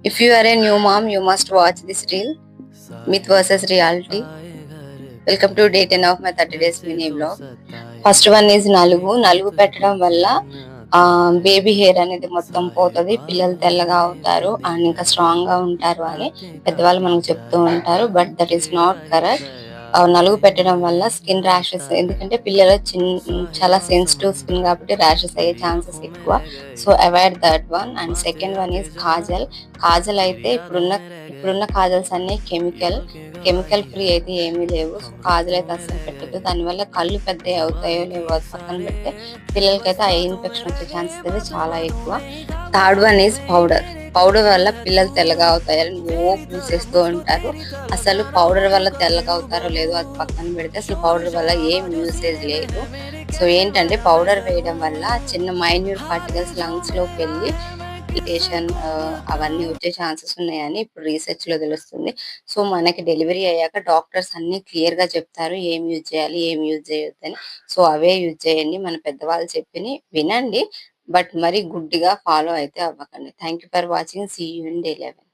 If you are a new mom, you must watch this reel. Myth versus reality. Welcome to day 10 of my 30 days mini vlog. First one is నలుగు. నలుగు పెట్టడం వల్ల baby hair అనేది మొత్తం పోతుంది, పిల్లలు తెల్లగా అవుతారు అండ్ ఇంకా స్ట్రాంగ్ గా ఉంటారు అని పెద్దవాళ్ళు మనకు చెప్తూ ఉంటారు. But that is not correct. నలుగు పెట్టడం వల్ల స్కిన్ ర్యాషెస్, ఎందుకంటే పిల్లలు చాలా సెన్సిటివ్ స్కిన్ కాబట్టి ర్యాషెస్ అయ్యే ఛాన్సెస్ ఎక్కువ. So avoid that one. And second one is Kajal. Kajal అయితే ఇప్పుడున్న కాజల్స్ అన్ని కెమికల్ ఫ్రీ అయితే ఏమీ లేవు. సో కాజల్ అయితే అస్సలు పెట్టద్దు. దానివల్ల కళ్ళు పెద్ద అవుతాయో లేవో అది పక్కన పెడితే పిల్లలకైతే ఐ ఇన్ఫెక్షన్ వచ్చే ఛాన్సెస్ అయితే చాలా ఎక్కువ. Third one is powder. Powder వల్ల పిల్లలు తెల్లగా అవుతాయని పూసేస్తూ ఉంటారు. అసలు పౌడర్ వల్ల తెల్లగా అవుతారో లేదో అది పక్కన పెడితే అసలు పౌడర్ వల్ల ఏం యూసేజ్ లేదు. సో ఏంటంటే పౌడర్ వేయడం వల్ల చిన్న మైన్యూట్ పార్టికల్స్ లంగ్స్ లోకి వెళ్ళి అవన్నీ వచ్చే ఛాన్సెస్ ఉన్నాయని ఇప్పుడు రీసెర్చ్ లో తెలుస్తుంది. సో మనకి డెలివరీ అయ్యాక డాక్టర్స్ అన్ని క్లియర్ గా చెప్తారు ఏం యూజ్ చేయాలి, ఏం యూజ్ చేయొద్దని. సో అవే యూజ్ చేయండి. మన పెద్దవాళ్ళు చెప్పిని వినండి, బట్ మరి గుడ్డిగా ఫాలో అయితే అవ్వకండి. Thank you for watching. See you in day 11.